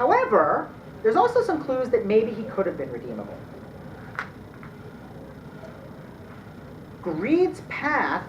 However, there's also some clues that maybe he could have been redeemable. Greed's path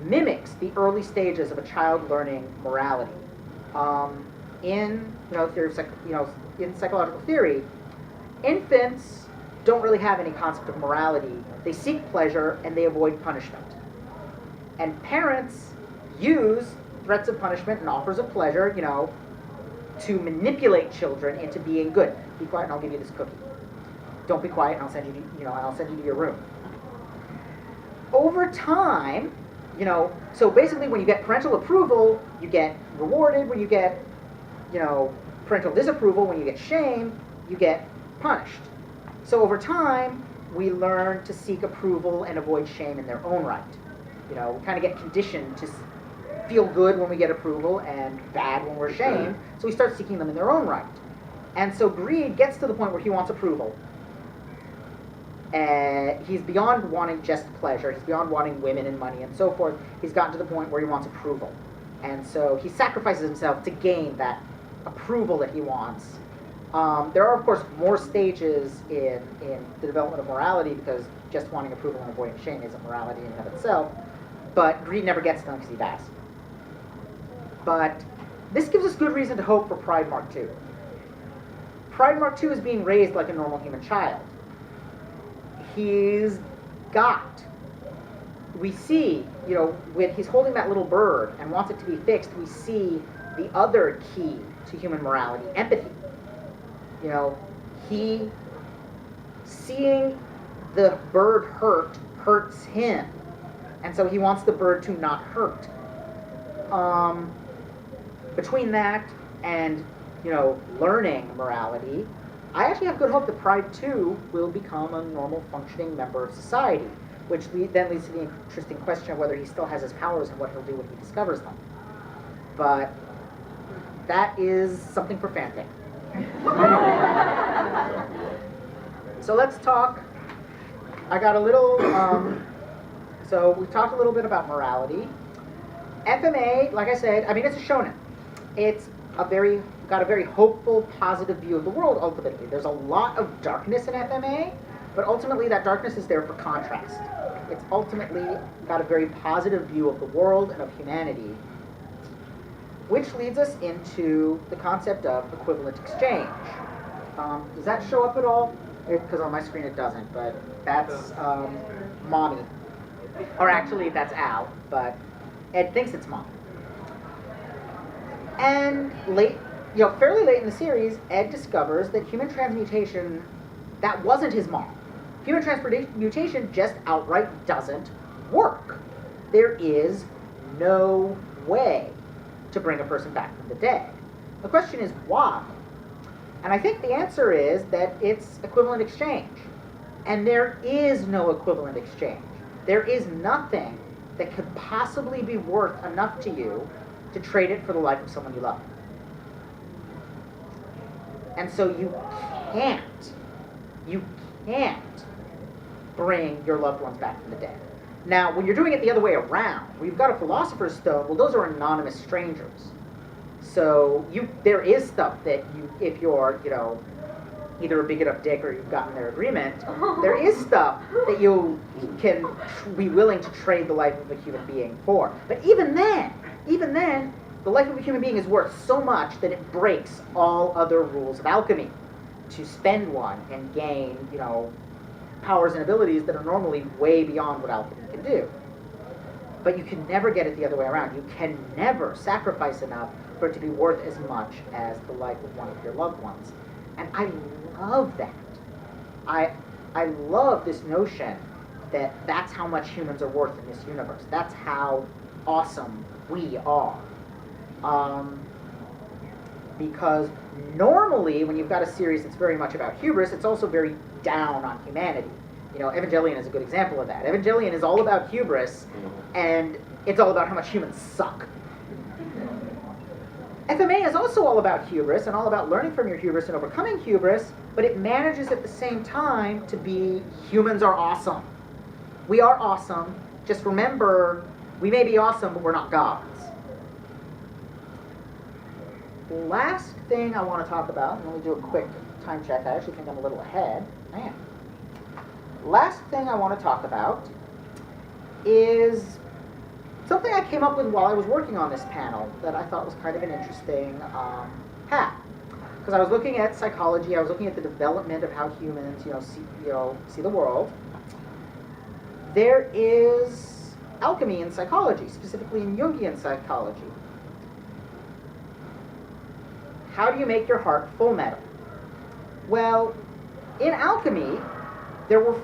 mimics the early stages of a child learning morality. In psychological theory, infants don't really have any concept of morality. They seek pleasure and they avoid punishment. And parents use threats of punishment and offers of pleasure, to manipulate children into being good. Be quiet and I'll give you this cookie. Don't be quiet and I'll send you to your room. Over time, so basically when you get parental approval, you get rewarded. When you get, parental disapproval, when you get shame, you get punished. So over time, we learn to seek approval and avoid shame in their own right. We kind of get conditioned to feel good when we get approval and bad when we're shamed, so we start seeking them in their own right. And so greed gets to the point where he wants approval. He's beyond wanting just pleasure, he's beyond wanting women and money and so forth. He's gotten to the point where he wants approval. And so he sacrifices himself to gain that approval that he wants. There are, of course, more stages in the development of morality, because just wanting approval and avoiding shame isn't morality in and of itself. But greed never gets to them because he dies. But this gives us good reason to hope for Pride Mark II. Pride Mark II is being raised like a normal human child. We see, when he's holding that little bird and wants it to be fixed, we see the other key to human morality, empathy. He, seeing the bird hurts him, and so he wants the bird to not hurt. Between that and, learning morality, I actually have good hope that Pride 2 will become a normal functioning member of society, which then leads to the interesting question of whether he still has his powers and what he'll do when he discovers them. But that is something for fanfic. So let's talk. I got a little, so we've talked a little bit about morality. FMA, like I said, it's a shonen. It's got a very hopeful, positive view of the world, ultimately. There's a lot of darkness in FMA, but ultimately that darkness is there for contrast. It's ultimately got a very positive view of the world and of humanity, which leads us into the concept of equivalent exchange. Does that show up at all? Because on my screen it doesn't, but that's Mommy. Or actually, that's Al, but Ed thinks it's Mom. And fairly late in the series, Ed discovers that human transmutation, that wasn't his mom. Human transmutation just outright doesn't work. There is no way to bring a person back from the dead. The question is why? And I think the answer is that it's equivalent exchange. And there is no equivalent exchange. There is nothing that could possibly be worth enough to you to trade it for the life of someone you love. And so you can't bring your loved ones back from the dead. Now, when you're doing it the other way around, where you've got a philosopher's stone, well, those are anonymous strangers. So there is stuff that if you're, either a big enough dick or you've gotten their agreement, there is stuff that you can be willing to trade the life of a human being for. But even then, the life of a human being is worth so much that it breaks all other rules of alchemy. To spend one and gain, powers and abilities that are normally way beyond what alchemy can do. But you can never get it the other way around. You can never sacrifice enough for it to be worth as much as the life of one of your loved ones. And I love that. I love this notion that that's how much humans are worth in this universe. That's how awesome we are. Because normally, when you've got a series that's very much about hubris, it's also very down on humanity. Evangelion is a good example of that. Evangelion is all about hubris, and it's all about how much humans suck. FMA is also all about hubris, and all about learning from your hubris and overcoming hubris, but it manages at the same time to be, humans are awesome. We are awesome. Just remember, we may be awesome, but we're not gods. last thing I want to talk about, and let me do a quick time check. I actually think I'm a little ahead. I am. Last thing I want to talk about is something I came up with while I was working on this panel that I thought was kind of an interesting path. Because I was looking at psychology, I was looking at the development of how humans, see the world. There is alchemy in psychology, specifically in Jungian psychology. How do you make your heart full metal? Well, in alchemy, there were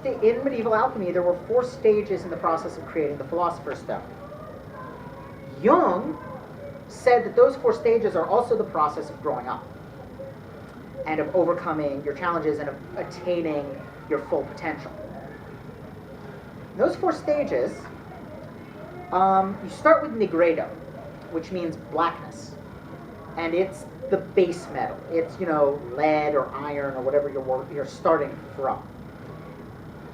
in medieval alchemy, there were 4 stages in the process of creating the Philosopher's Stone. Jung said that those 4 stages are also the process of growing up and of overcoming your challenges and of attaining your full potential. Those 4 stages, you start with nigredo, which means blackness. And it's the base metal. It's, lead or iron or whatever you're starting from.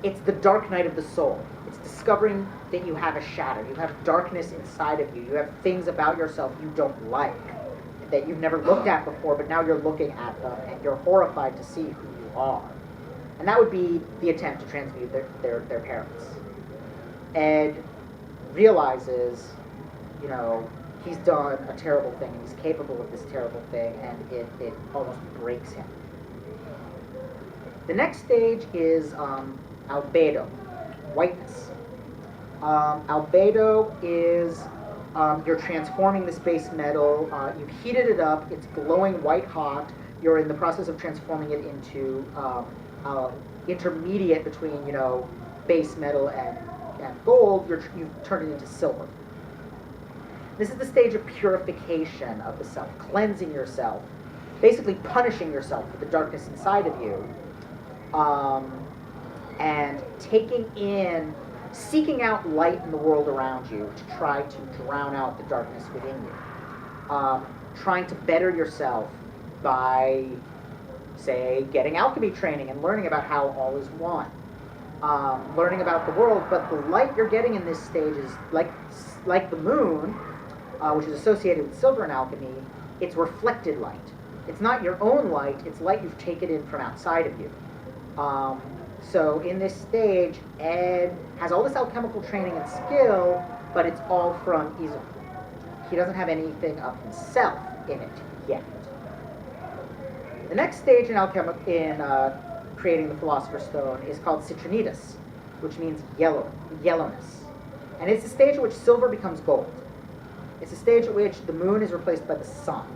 It's the dark night of the soul. It's discovering that you have a shadow. You have darkness inside of you. You have things about yourself you don't like, that you've never looked at before, but now you're looking at them and you're horrified to see who you are. And that would be the attempt to transmute their parents. Ed realizes, he's done a terrible thing, and he's capable of this terrible thing, and it almost breaks him. The next stage is albedo, whiteness. Albedo is you're transforming this base metal, you've heated it up, it's glowing white hot, you're in the process of transforming it into intermediate between, base metal and gold, you've turned it into silver. This is the stage of purification of the self, cleansing yourself, basically punishing yourself for the darkness inside of you, and seeking out light in the world around you to try to drown out the darkness within you. Trying to better yourself by, say, getting alchemy training and learning about how all is one. Learning about the world, but the light you're getting in this stage is like the moon, which is associated with silver in alchemy. It's reflected light. It's not your own light, it's light you've taken in from outside of you. So in this stage, Ed has all this alchemical training and skill, but it's all from Izuku. He doesn't have anything of himself in it yet. The next stage in creating the Philosopher's Stone is called citrinitas, which means yellowness. And it's the stage at which silver becomes gold. It's a stage at which the moon is replaced by the sun.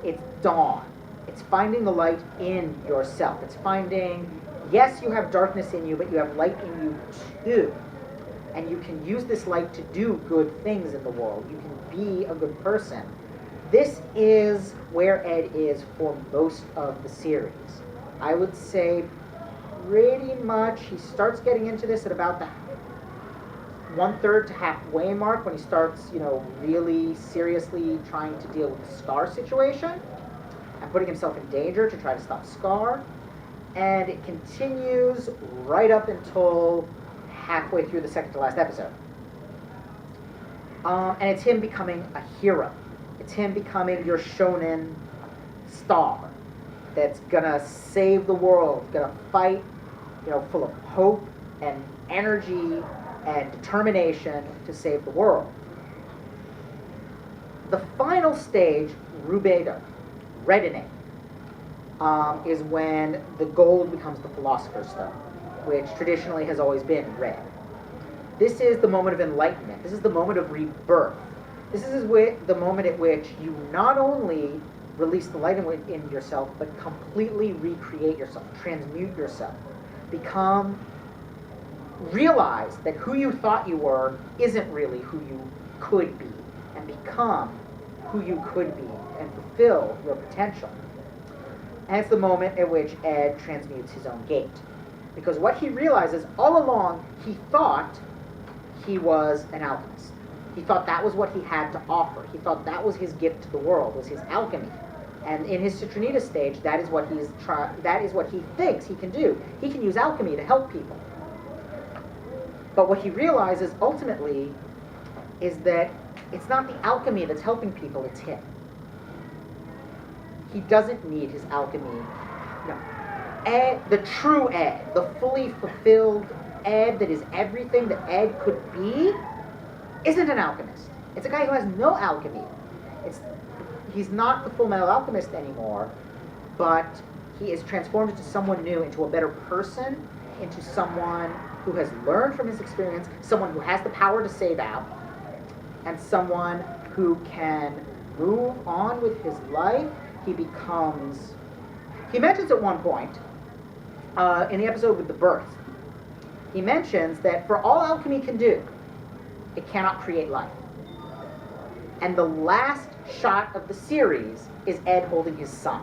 It's dawn. It's finding the light in yourself. It's finding, yes, you have darkness in you, but you have light in you too. And you can use this light to do good things in the world. You can be a good person. This is where Ed is for most of the series. I would say pretty much he starts getting into this at about the 1/3 to halfway mark, when he starts, really seriously trying to deal with the Scar situation and putting himself in danger to try to stop Scar. And it continues right up until halfway through the second to last episode. And it's him becoming a hero. It's him becoming your shonen star that's gonna save the world, gonna fight, full of hope and energy and determination to save the world. The final stage, rubedo, reddening, is when the gold becomes the Philosopher's Stone, which traditionally has always been red. This is the moment of enlightenment. This is the moment of rebirth. This is the moment at which you not only release the light in yourself, but completely recreate yourself, transmute yourself, realize that who you thought you were isn't really who you could be, and become who you could be and fulfill your potential. And it's the moment at which Ed transmutes his own gate. Because what he realizes all along, he thought he was an alchemist. He thought that was what he had to offer. He thought that was his gift to the world, was his alchemy. And in his Citronita stage, that is what he thinks he can do. He can use alchemy to help people. But what he realizes ultimately is that it's not the alchemy that's helping people, it's him. he doesn't need his alchemy. No. Ed, the true Ed, the fully fulfilled Ed that is everything that Ed could be, isn't an alchemist. It's a guy who has no alchemy. He's not the Full Metal Alchemist anymore, but he is transformed into someone new, into a better person, into someone who has learned from his experience, someone who has the power to save out, and someone who can move on with his life. He mentions at one point, in the episode with the birth, he mentions that for all alchemy can do, it cannot create life. And the last shot of the series is Ed holding his son.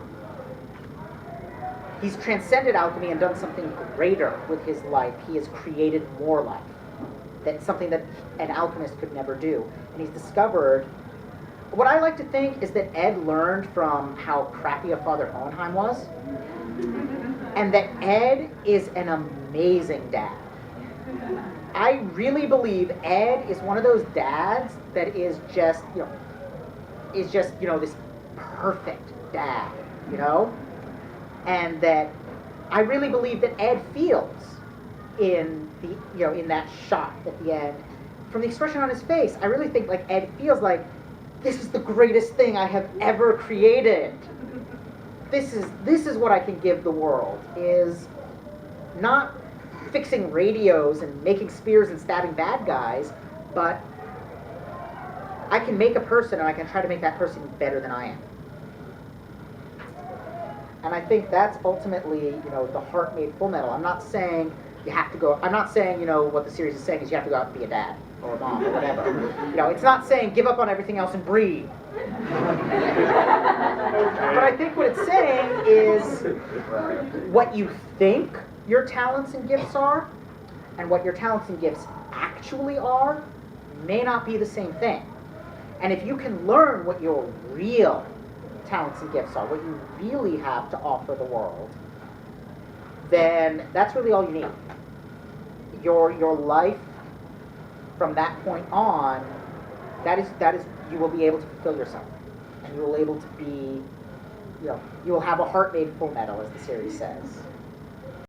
He's transcended alchemy and done something greater with his life. He has created more life. That's something that an alchemist could never do. And he's discovered, what I like to think is that Ed learned from how crappy a father Hohenheim was, and that Ed is an amazing dad. I really believe Ed is one of those dads that is just, this perfect dad, and that I really believe that Ed feels in that shot at the end, from the expression on his face, I really think like Ed feels like, this is the greatest thing I have ever created. This is what I can give the world, is not fixing radios and making spears and stabbing bad guys, but I can make a person and I can try to make that person better than I am. And I think that's ultimately, the heart made Full Metal. I'm not saying you have to go, I'm not saying, what the series is saying is you have to go out and be a dad or a mom or whatever. It's not saying give up on everything else and breed. But I think what it's saying is what you think your talents and gifts are and what your talents and gifts actually are may not be the same thing. And if you can learn what your real talents and gifts are, what you really have to offer the world, then that's really all you need. Your life from that point on, that is you will be able to fulfill yourself, and you will able to be, you will have a heart made Full Metal, as the series says.